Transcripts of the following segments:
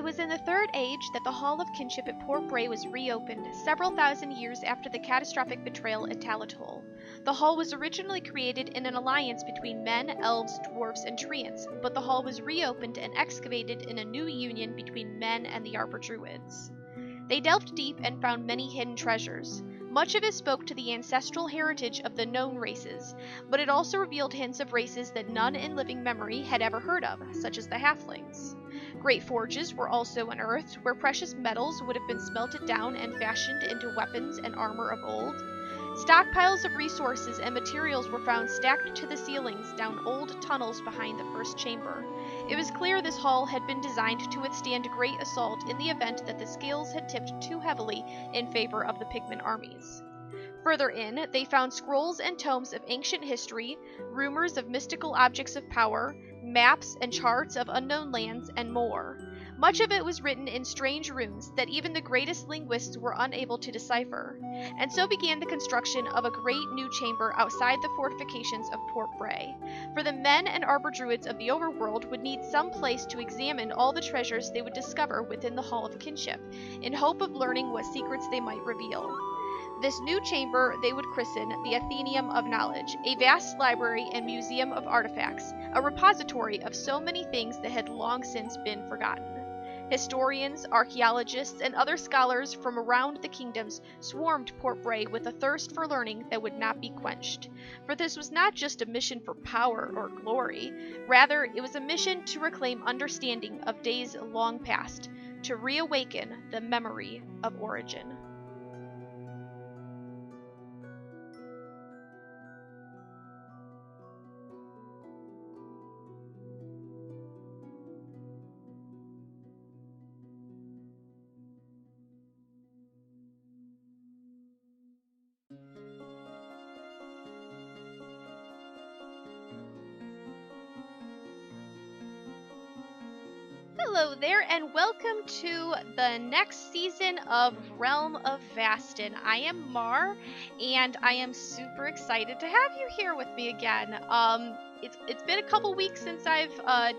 It was in the Third Age that the Hall of Kinship at Port Bray was reopened, several thousand years after the catastrophic betrayal at Talatol. The Hall was originally created in an alliance between men, elves, dwarves, and treants, but the Hall was reopened and excavated in a new union between men and the Arbor Druids. They delved deep and found many hidden treasures. Much of it spoke to the ancestral heritage of the known races, but it also revealed hints of races that none in living memory had ever heard of, such as the Halflings. Great forges were also unearthed, where precious metals would have been smelted down and fashioned into weapons and armor of old. Stockpiles of resources and materials were found stacked to the ceilings down old tunnels behind the first chamber. It was clear this hall had been designed to withstand great assault in the event that the scales had tipped too heavily in favor of the pigment armies. Further in, they found scrolls and tomes of ancient history, rumors of mystical objects of power, maps and charts of unknown lands, and more. Much of it was written in strange runes that even the greatest linguists were unable to decipher. And so began the construction of a great new chamber outside the fortifications of Port Bray. For the men and arbor druids of the overworld would need some place to examine all the treasures they would discover within the Hall of Kinship, in hope of learning what secrets they might reveal. This new chamber they would christen the Athenaeum of Knowledge, a vast library and museum of artifacts, a repository of so many things that had long since been forgotten. Historians, archaeologists, and other scholars from around the kingdoms swarmed Port Bray with a thirst for learning that would not be quenched. For this was not just a mission for power or glory, rather it was a mission to reclaim understanding of days long past, to reawaken the memory of origin. Hello there, and welcome to the next season of Realm of Vasten. I am Mar, and I am super excited to have you here with me again. It's been a couple weeks since I've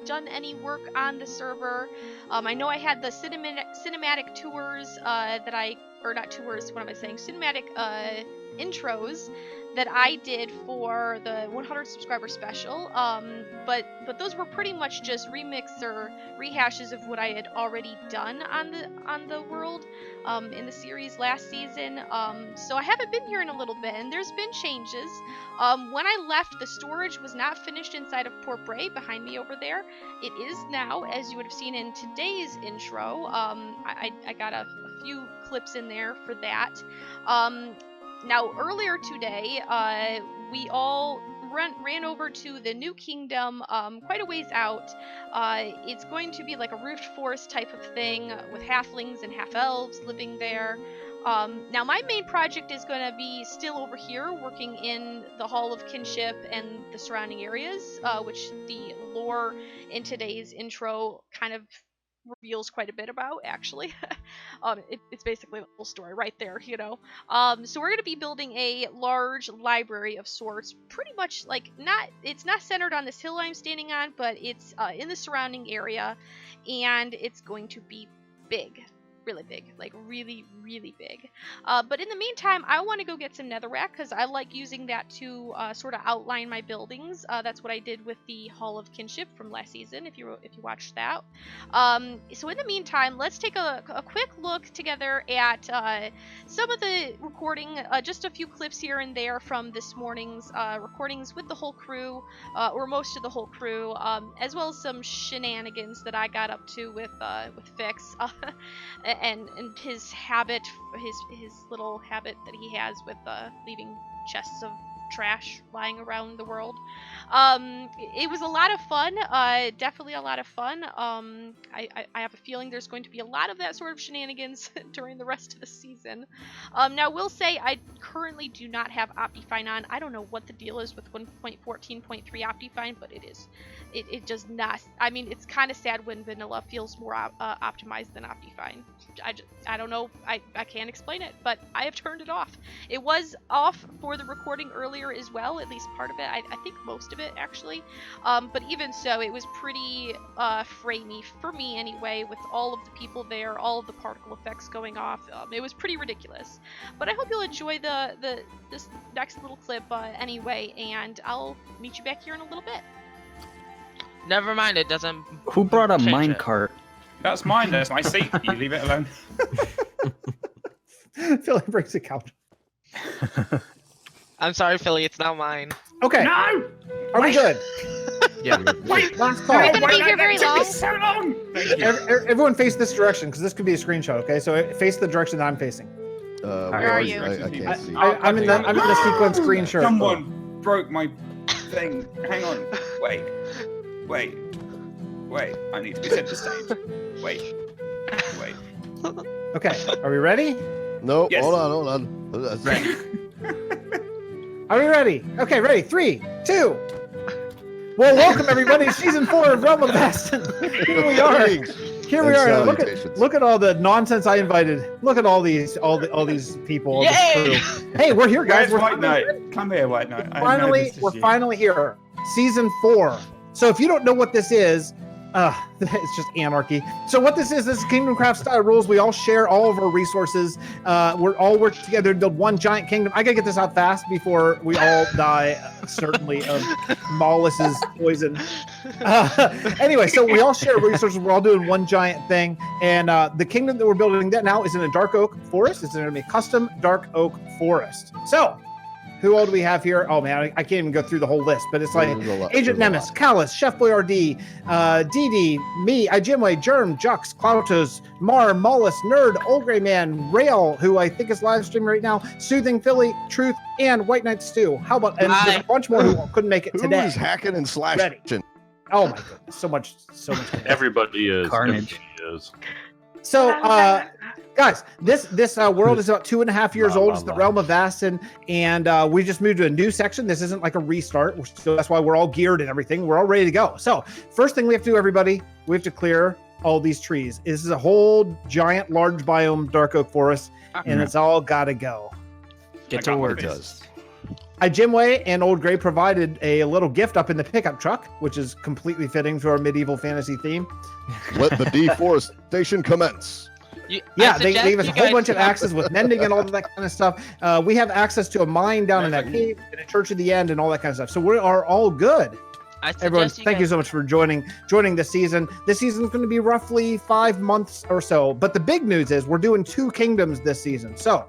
done any work on the server. I know I had the cinematic tours cinematic intros that I did for the 100 subscriber special, but those were pretty much just remix or rehashes of what I had already done on the world in the series last season. So I haven't been here in a little bit, and there's been changes. When I left, the storage was not finished inside of Port Bray behind me over there. It is now, as you would have seen in today's intro. I got a few clips in there for that. Now, earlier today, we all ran over to the New Kingdom, quite a ways out. It's going to be like a roofed forest type of thing with halflings and half-elves living there. Now, my main project is going to be still over here, working in the Hall of Kinship and the surrounding areas, which the lore in today's intro kind of reveals quite a bit about, actually. It's basically the whole story right there, you know. So we're going to be building a large library of sorts, pretty much like it's not centered on this hill I'm standing on, but it's in the surrounding area, and it's going to be big. Really big, like really, really big. But in the meantime, I want to go get some netherrack because I like using that to sort of outline my buildings. That's what I did with the Hall of Kinship from last season, if you watched that. So in the meantime, let's take a quick look together at some of the recording, just a few clips here and there from this morning's recordings with the whole crew, or most of the whole crew, as well as some shenanigans that I got up to with Fix. And his habit, his little habit that he has with leaving chests of trash lying around the world. It was a lot of fun, definitely a lot of fun. I have a feeling there's going to be a lot of that sort of shenanigans during the rest of the season. Now, I will say I currently do not have Optifine on. I don't know what the deal is with 1.14.3 Optifine, but it does not. I mean, it's kind of sad when vanilla feels more optimized than Optifine. I don't know. I can't explain it, but I have turned it off. It was off for the recording earlier clear as well, at least part of it. I think most of it, actually. But even so, it was pretty framey, for me anyway, with all of the people there, all of the particle effects going off. It was pretty ridiculous. But I hope you'll enjoy this next little clip anyway, and I'll meet you back here in a little bit. Never mind, it doesn't. Who brought a minecart? That's mine. That's my seat. You leave it alone. Philly brings the couch. I'm sorry, Philly. It's not mine. Okay. No. Are we good? Yeah. Wait. Last call. Are we gonna be here very long? So long. Thank you. Everyone face this direction, because this could be a screenshot. Okay, so face the direction that I'm facing. Where are you? I can't see. I'm in the sequence green shirt. Someone broke my thing. Hang on. Wait. I need to be set to stage. Wait. Okay, are we ready? No, Yes. hold on. Ready. Are we ready? Okay, ready. 3, 2. Well, welcome everybody to season 4 of Realm of Vasten. Here we are. Here we are. Look at all the nonsense I invited. Look at all these people. All this crew. Hey, we're here, guys. Where's White Knight? Come here, White Knight. We're finally here. Season 4. So if you don't know what this is, it's just anarchy. So what this is Kingdom Craft style rules. We all share all of our resources. We're all work together to build one giant kingdom. I gotta get this out fast before we all die, certainly, of Mollus's poison. Anyway, so we all share resources. We're all doing one giant thing. And the kingdom that we're building now is in a dark oak forest. It's going to be a custom dark oak forest. So who all do we have here? Oh man, I can't even go through the whole list, but it's like Agent Nemes, Callus, Chef Boyardee, Dee, me, Ijimwe, Germ, Jux, Cloutos, Mar, Mollus, Nerd, Old Grey Man, Rail, who I think is live streaming right now, Soothing Philly, Truth, and White Knight Stew. How about, and there's a bunch more who couldn't make it today. Who is hacking and slashing? Oh my goodness, so much. Everybody is. Carnage. Everybody is. So, guys, this world is about 2.5 years old. It's the Realm of Vasten, and we just moved to a new section. This isn't like a restart. That's why we're all geared and everything. We're all ready to go. So, first thing we have to do, everybody, we have to clear all these trees. This is a whole giant, large biome dark oak forest, and it's all got to go. Get to work. Jimway and Old Grey provided a little gift up in the pickup truck, which is completely fitting to our medieval fantasy theme. Let the deforestation commence. They gave us a whole bunch of axes with mending and all that kind of stuff. We have access to a mine down in that cave and a church at the end and all that kind of stuff. So we are all good. Everyone, thank you so much for joining this season. This season is going to be roughly 5 months or so. But the big news is we're doing 2 kingdoms this season. So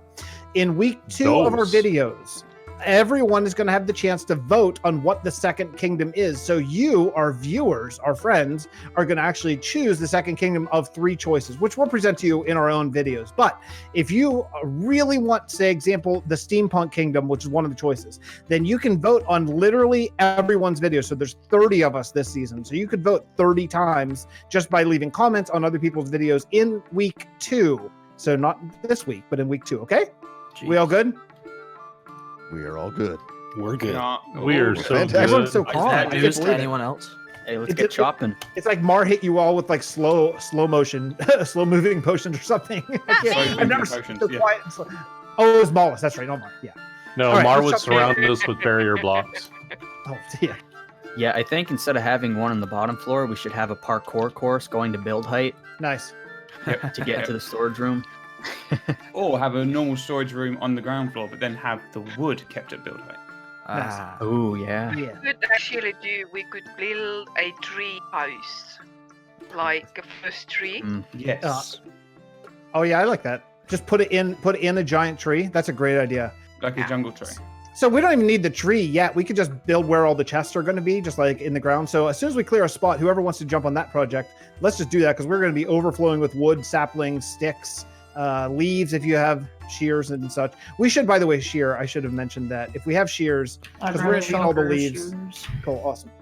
in week 2 of our videos, everyone is going to have the chance to vote on what the second kingdom is. So you, our viewers, our friends, are going to actually choose the second kingdom of 3 choices, which we'll present to you in our own videos. But if you really want, say, example, the steampunk kingdom, which is one of the choices, then you can vote on literally everyone's video. So there's 30 of us this season. So you could vote 30 times just by leaving comments on other people's videos in week 2. So not this week, but in week 2. Okay? Jeez. We all good? We are all good. We're good. We are so good. Everyone's so calm. Is that news to anyone else? Hey, let's get chopping. It's like Mar hit you all with like slow motion, slow moving potions or something. I've never seen so quiet. Oh, it was Mollus. That's right. No, Mar. Yeah. No, right, Mar would surround us with barrier blocks. Oh, yeah. Yeah, I think instead of having one on the bottom floor, we should have a parkour course going to build height. Nice. To get into the storage room. Or have a normal storage room on the ground floor, but then have the wood kept at build height. Oh, yeah. We could build a tree house. Like a first tree. Yes. Oh yeah, I like that. Just put it in a giant tree. That's a great idea. Like a jungle tree. So we don't even need the tree yet. We could just build where all the chests are going to be, just like in the ground. So as soon as we clear a spot, whoever wants to jump on that project, let's just do that, because we're going to be overflowing with wood, saplings, sticks, leaves if you have shears and such. We should, by the way, shear. I should have mentioned that. If we have shears, because we're going to need all the leaves. Cool, awesome.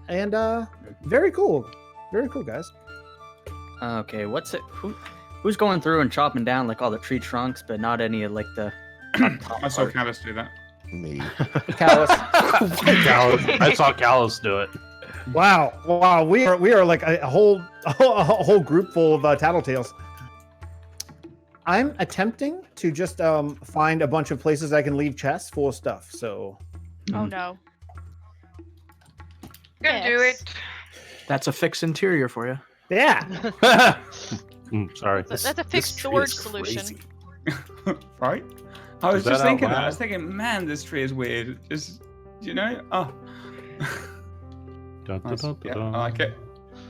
And very cool. Very cool, guys. Okay, what's it? Who's going through and chopping down like all the tree trunks, but not any of like the I saw Callus do that. Me. Callus. Callus. I saw Callus do it. Wow. We are like a whole group full of tattletales. I'm attempting to just find a bunch of places I can leave chests full of stuff. So. Oh no. Can do it. That's a fixed interior for you. Yeah. Sorry. That's a fixed storage solution. Right? I was Is that just thinking out that. I loud? was thinking, man, this tree is weird. Just, you know? Oh. Dun, dun, Nice. dun, Yeah, dun. I like it.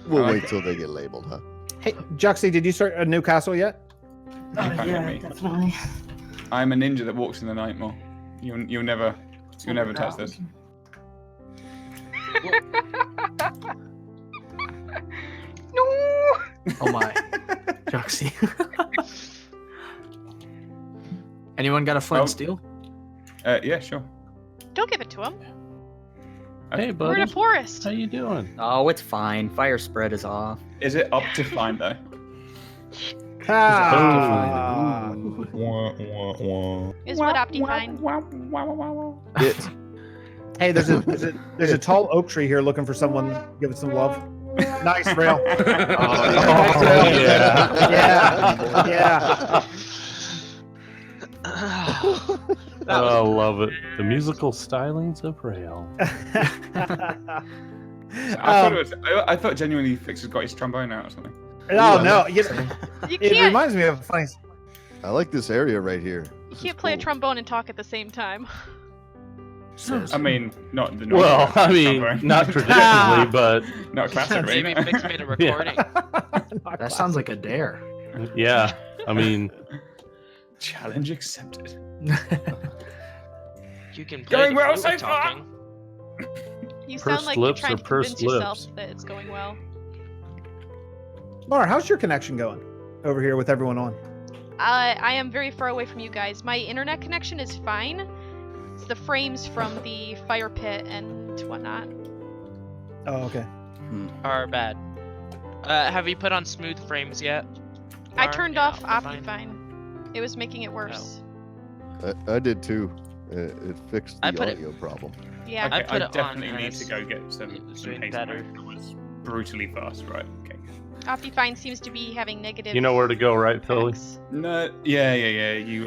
We'll I like wait it. till they get labeled, huh? Hey, Juxie, did you start a new castle yet? You can't get me. definitely. I'm a ninja that walks in the night more. You'll never touch this. No. Oh my. Juxie. Anyone got a flint Oh. steel? Yeah, sure. Don't give it to him. Hey, We're in buddy. a forest. How you doing? Oh, it's fine. Fire spread is off. Is it up to fine though? Ah. Is what Optifine. It. Hey, there's a tall oak tree here looking for someone. Give it some love. Nice rail. Oh, Yeah. Yeah. I love it. The musical stylings of Rail. I thought genuinely Fix has got his trombone out or something. Oh no! You It can't. reminds me of a funny. I like this area right here. You can't play a trombone and talk at the same time. I mean, not the Well, normal I mean, trombone. not traditionally, but not classically. Maybe no. Fix made a recording. That sounds like a dare. yeah. I mean, Challenge accepted. You can play Going the well flute so with far. talking. You sound Pursed like you're lips trying or to convince pursed yourself lips? that it's going well. Mar, how's your connection going over here with everyone on? I am very far away from you guys. My internet connection is fine. It's the frames from the fire pit and whatnot. Oh, okay. Are bad. Have you put on smooth frames yet? I Mar? turned Yeah, off Optifine. Optifine. It was making it worse. I did too. It fixed I the put it- audio problem. Yeah. Okay, I put it on definitely and need it's- to go get some it's doing haste better. mode. It was brutally fast, right? Okay. Optifine seems to be having negative. you know where to go, right, Philly? effects. No, yeah. You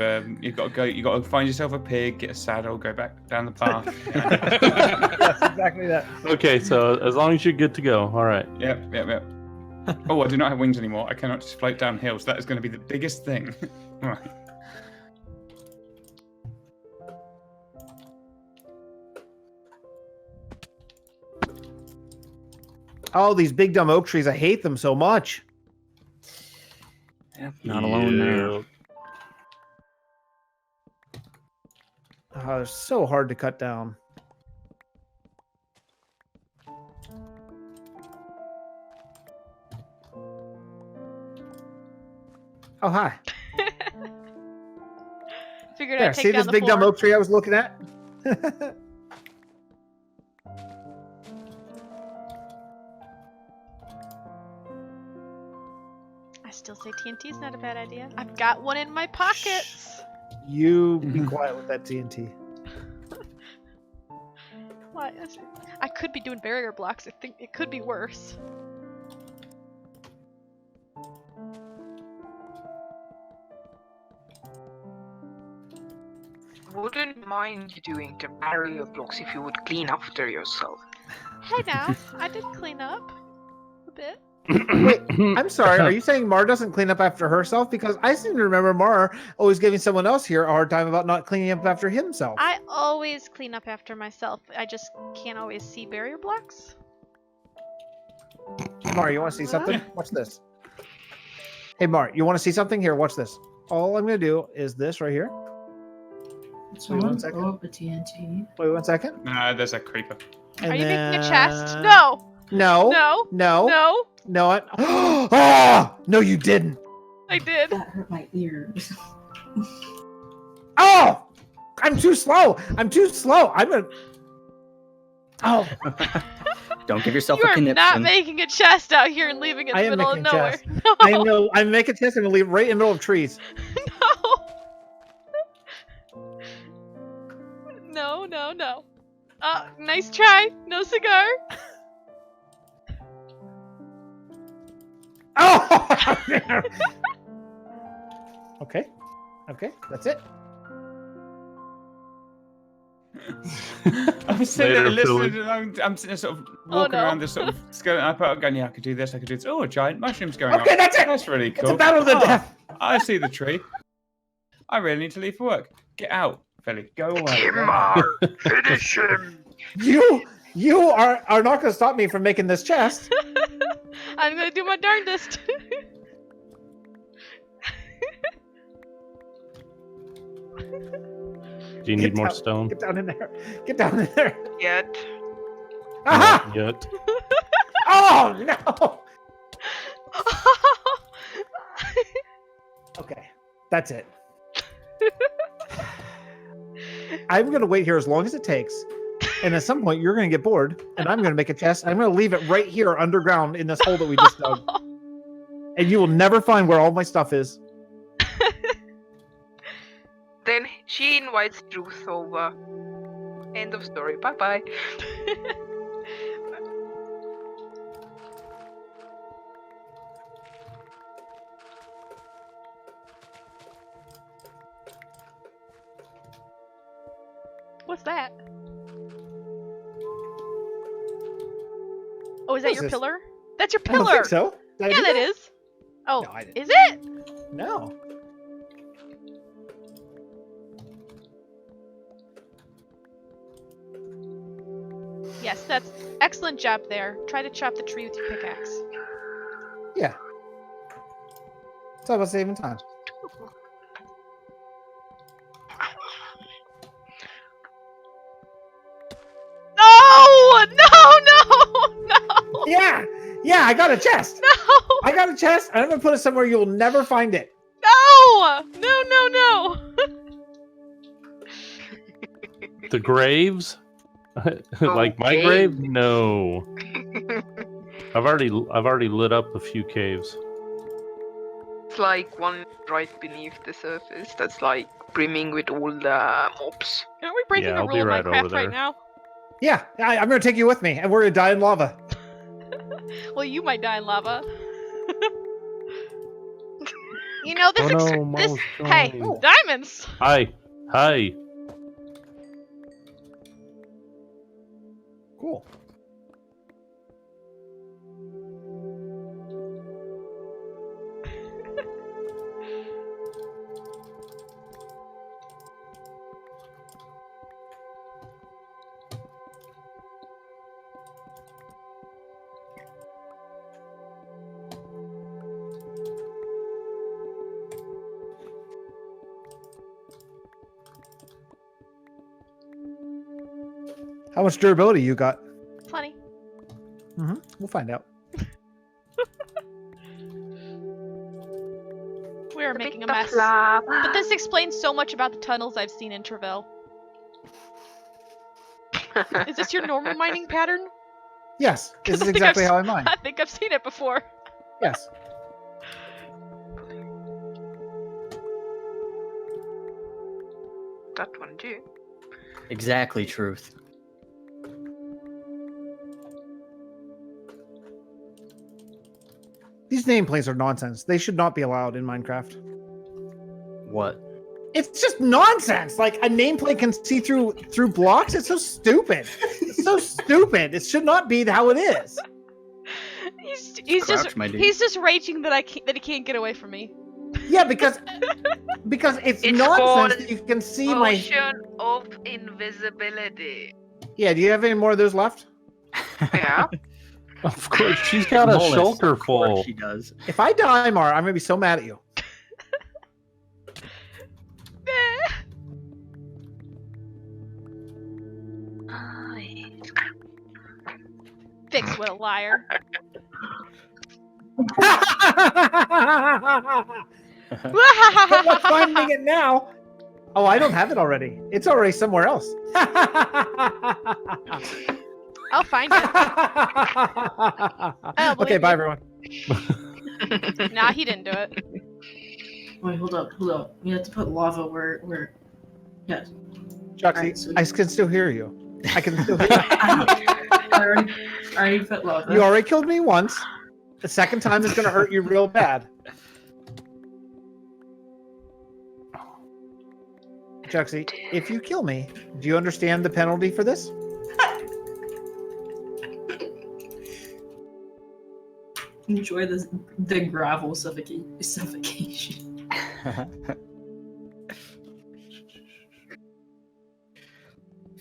got to go. You got to find yourself a pig, get a saddle, go back down the path. That's exactly that. Okay, so as long as you're good to go, all right. Yep. Oh, I do not have wings anymore. I cannot just float down hills. That is going to be the biggest thing. Right. Oh, these big dumb oak trees! I hate them so much. Not alone there. Yeah. Oh, they're so hard to cut down. Oh, hi. Figured There, I'd take see down this the big dumb floor. oak tree I was looking at? I still say TNT's not a bad idea. I've got one in my pockets. You be quiet with that TNT. What? I could be doing barrier blocks. I think it could be worse. Wouldn't mind you doing the barrier blocks if you would clean after yourself. Hey now, I did clean up a bit. Wait, I'm sorry. Are you saying Mar doesn't clean up after herself? Because I seem to remember Mar always giving someone else here a hard time about not cleaning up after himself. I always clean up after myself. I just can't always see barrier blocks. Mar, you want to see something? Watch this. Hey, Mar, you want to see something? Here, watch this. All I'm going to do is this right here. So Wait I one want to second. blow up a TNT. Wait 1 second. Nah, there's a creeper. And Are you making a then- chest? No! No. No! No. No! No. Ah! No, you didn't. I did. That hurt my ears. Oh! I'm too slow. I'm too slow. I'm a. Oh, Don't give yourself You a are conniption. not making a chest out here and leaving it in I the am middle of making a nowhere. chest. No! I know. I'm making a test and leave right in the middle of trees. No! No. Nice try. No cigar. Oh! Okay. Okay, that's it. I'm sitting there Later, listening. Philly. I'm sitting there sort of walking around this sort of skeleton. I put up going, yeah, I could do this. I could do this. Oh, a giant mushroom's going on. Okay, that's it. That's really cool. It's a battle of the death. I see the tree. I really need to leave for work. Get out, Philly. Go away. Timar, finish him. You are not going to stop me from making this chest. I'm gonna do my darndest. Do you need more stone? Get down in there. Get down in there. Yet. Aha! Yet. Oh no! Okay, that's it. I'm gonna wait here as long as it takes, and at some point you're gonna get bored, and I'm gonna make a chest. I'm gonna leave it right here underground in this hole that we just dug, and you will never find where all my stuff is. Then she invites Ruth over. End of story. Bye bye. What's that? Oh, is that your this? pillar? That's your I don't pillar. think so. Did I Yeah, do that is. Oh, No, I didn't. is it? No. Yes, that's excellent job there. Try to chop the tree with your pickaxe. Yeah. It's all about saving time. No! No! Yeah! Yeah, I got a chest! No! I got a chest, and I'm gonna put it somewhere you'll never find it. No! No! The graves? Like my Okay. grave? No. I've already lit up a few caves. It's like one right beneath the surface that's like brimming with all the mobs. Aren't we breaking Yeah, the I'll rule be of right Minecraft over there. right now? Yeah, I'm gonna take you with me, and we're gonna die in lava. Well, you might die in lava. You know, this Oh ex- no, this Mo's hey, joined. diamonds. Hi. Hi. Cool. How much durability you got? Plenty. We'll find out. We are making a bit of mess. lava. But this explains so much about the tunnels I've seen in Treville. Is this your normal mining pattern? Yes, this is I think exactly I've how I mine. I think I've seen it before. Yes. That one too. Exactly truth. These nameplates are nonsense. They should not be allowed in Minecraft. What? It's just nonsense. Like a nameplate can see through blocks. It's so stupid. It's so stupid. It should not be how it is. He's Crouch, just my dude. he's just raging that he can't get away from me. Yeah, because it's It's nonsense called that you can see my. Potion of invisibility. Yeah. Do you have any more of those left? Yeah. Of course, she's got a Mollis, shulker of course full. She does. If I die, Mar, I'm gonna be so mad at you. Fix, what a liar. Good luck finding it now. Oh, I don't have it already. It's already somewhere else. I'll find it. Okay, bye everyone. Nah, he didn't do it. Wait, hold up. We have to put lava where. Yes. Juxie, Alright, so- I can still hear you. I can still hear you. I already put lava. You already killed me once. The second time is gonna hurt you real bad. Juxie, if you kill me, do you understand the penalty for this? Enjoy the gravel suffocation.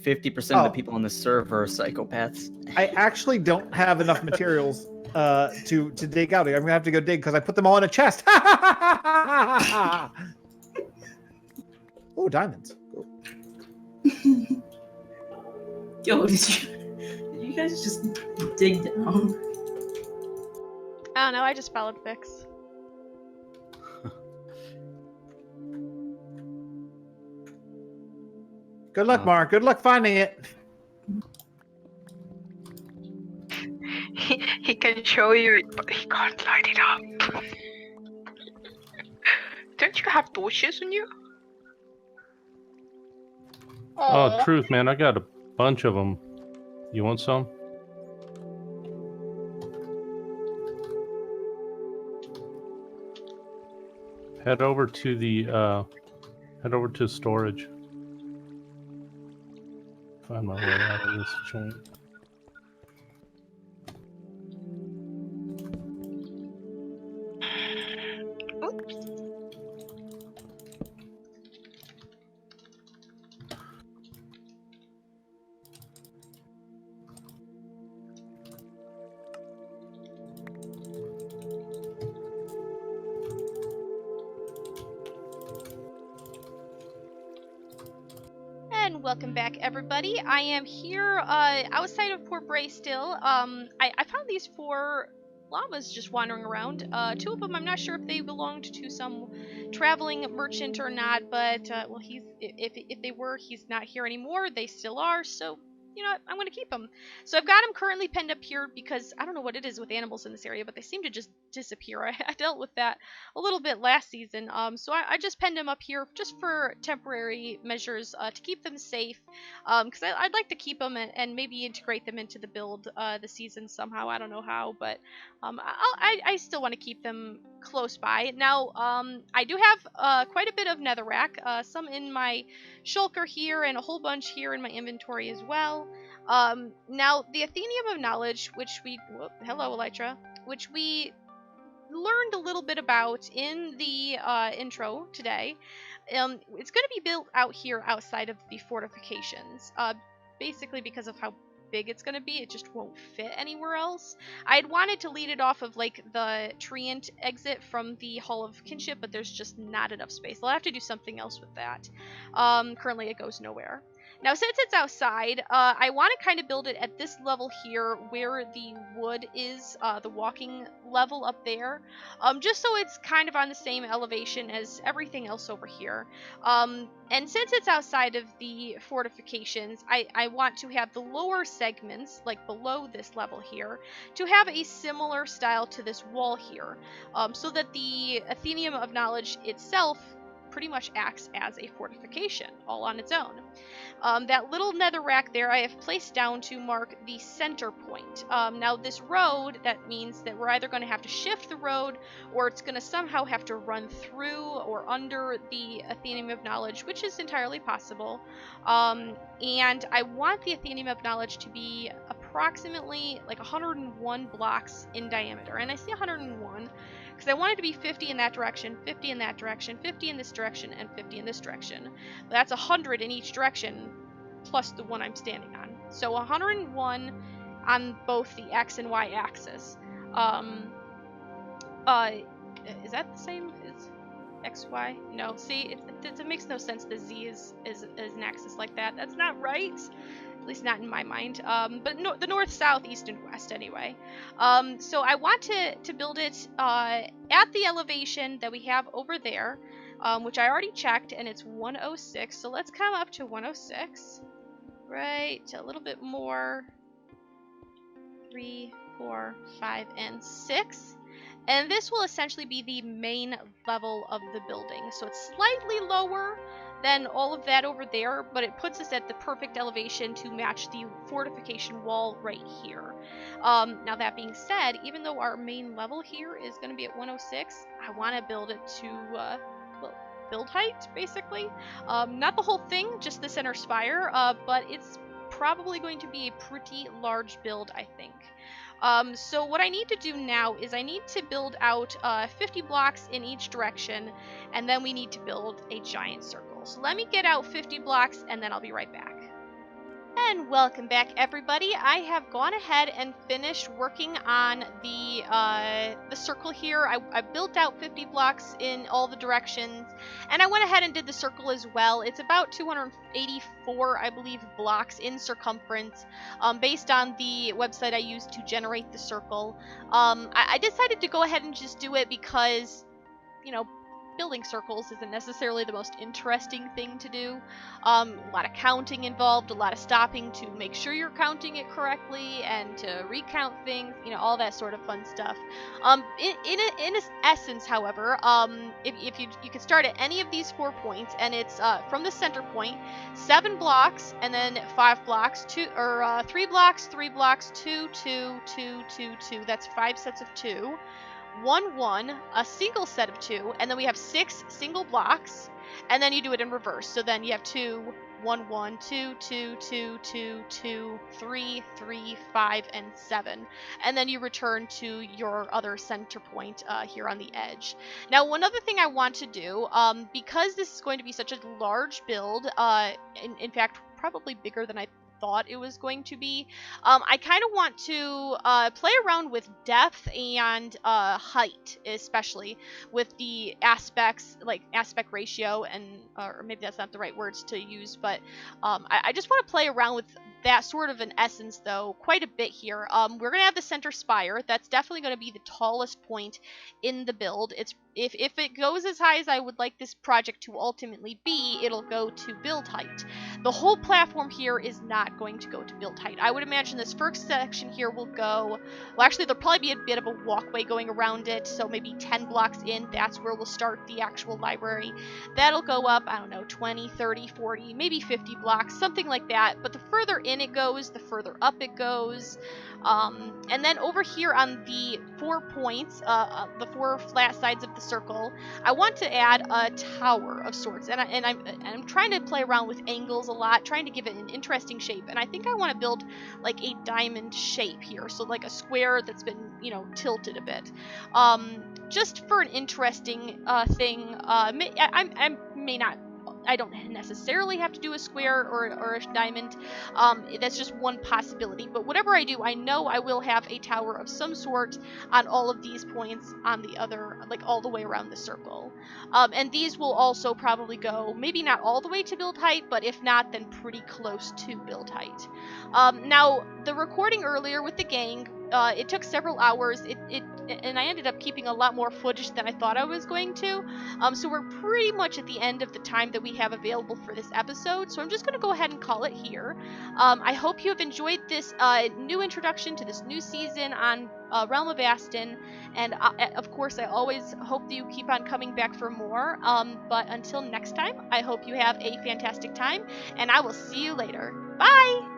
50% of the people on the server are psychopaths. I actually don't have enough materials to dig out. I'm gonna have to go dig because I put them all in a chest. Oh, diamonds. Cool. Yo, did you guys just dig down? I don't know, I just followed Fix. Good luck, Mark. Good luck finding it. He can show you it, but he can't light it up. Don't you have torches on you? Oh, truth, man. I got a bunch of them. You want some? Head over to the storage. Find my way out of this joint. And welcome back, everybody. I am here outside of Port Bray still. I found these 4 llamas just wandering around. 2 of them, I'm not sure if they belonged to some traveling merchant or not, but well, if they were, he's not here anymore. They still are, so you know what? I'm going to keep them. So I've got them currently penned up here because I don't know what it is with animals in this area, but they seem to just disappear. I dealt with that a little bit last season. So I just penned them up here just for temporary measures to keep them safe. Because I'd like to keep them and maybe integrate them into the build this season somehow. I don't know how, but I still want to keep them close by. Now, I do have quite a bit of netherrack, some in my shulker here and a whole bunch here in my inventory as well. Now, the Athenium of Knowledge, which we... hello, Elytra. Which we learned a little bit about in the intro today. It's going to be built out here outside of the fortifications. Basically because of how big it's going to be, it just won't fit anywhere else. I had wanted to lead it off of like the treant exit from the Hall of Kinship, but there's just not enough space. I'll have to do something else with that. Currently it goes nowhere. Now, since it's outside, I want to kind of build it at this level here where the wood is, the walking level up there, just so it's kind of on the same elevation as everything else over here. And since it's outside of the fortifications, I want to have the lower segments, like below this level here, to have a similar style to this wall here, so that the Athenium of Knowledge itself pretty much acts as a fortification all on its own. That little netherrack there I have placed down to mark the center point. Now this road, that means that we're either going to have to shift the road or it's going to somehow have to run through or under the Athenium of Knowledge, which is entirely possible. And I want the Athenium of Knowledge to be approximately like 101 blocks in diameter. And I say 101 because I want it to be 50 in that direction, 50 in that direction, 50 in this direction, and 50 in this direction. That's 100 in each direction, plus the one I'm standing on. So 101 on both the X and Y axis. Is that the same as X, Y? No, see, it makes no sense the Z is an axis like that. That's not right. At least not in my mind, but no, the north, south, east, and west anyway. So I want to build it at the elevation that we have over there, which I already checked, and it's 106. So let's come up to 106. Right, a little bit more. 3, 4, 5, and 6. And this will essentially be the main level of the building. So it's slightly lower than all of that over there, but it puts us at the perfect elevation to match the fortification wall right here. Now that being said, even though our main level here is going to be at 106, I want to build it to, well, build height, basically. Not the whole thing, just the center spire, but it's probably going to be a pretty large build, I think. So what I need to do now is I need to build out 50 blocks in each direction, and then we need to build a giant circle. So let me get out 50 blocks, and then I'll be right back. And welcome back, everybody. I have gone ahead and finished working on the circle here. I built out 50 blocks in all the directions, and I went ahead and did the circle as well. It's about 284, I believe, blocks in circumference, based on the website I used to generate the circle. I decided to go ahead and just do it because, you know, building circles isn't necessarily the most interesting thing to do. A lot of counting involved, a lot of stopping to make sure you're counting it correctly, and to recount things, you know, all that sort of fun stuff. In essence, however, if you can start at any of these 4 points, and it's from the center point, 7 blocks, and then 5 blocks, 3 blocks, 3 blocks, 2, 2, 2, 2, 2. That's 5 sets of 2. 1, 1, a single set of 2, and then we have 6 single blocks, and then you do it in reverse. So then you have 2, 1, 1, 2, 2, 2, 2, 2, 3, 3, 5, and 7. And then you return to your other center point here on the edge. Now, one other thing I want to do, because this is going to be such a large build, in fact, probably bigger than I thought it was going to be, I kind of want to play around with depth and height, especially with the aspects, like aspect ratio, and or maybe that's not the right words to use, but I just want to play around with that sort of an essence, though, quite a bit here. We're going to have the center spire. That's definitely going to be the tallest point in the build. It's if it goes as high as I would like this project to ultimately be, it'll go to build height. The whole platform here is not going to go to build height. I would imagine this first section here will go, well, actually there'll probably be a bit of a walkway going around it, so maybe 10 blocks in, that's where we'll start the actual library. That'll go up, I don't know, 20, 30, 40, maybe 50 blocks, something like that. But the further in it goes, the further up it goes. And then over here on the 4 points, the 4 flat sides of the circle, I want to add a tower of sorts, and I'm trying to play around with angles a lot, trying to give it an interesting shape, and I think I want to build like a diamond shape here, so like a square that's been, you know, tilted a bit, just for an interesting thing. I don't necessarily have to do a square or a diamond. That's just one possibility. But whatever I do, I know I will have a tower of some sort on all of these points on the other, like all the way around the circle. And these will also probably go, maybe not all the way to build height, but if not, then pretty close to build height. Now, the recording earlier with the gang, it took several hours. And I ended up keeping a lot more footage than I thought I was going to. So we're pretty much at the end of the time that we have available for this episode. So I'm just going to go ahead and call it here. I hope you have enjoyed this new introduction to this new season on Realm of Vasten. And of course, I always hope that you keep on coming back for more. But until next time, I hope you have a fantastic time. And I will see you later. Bye!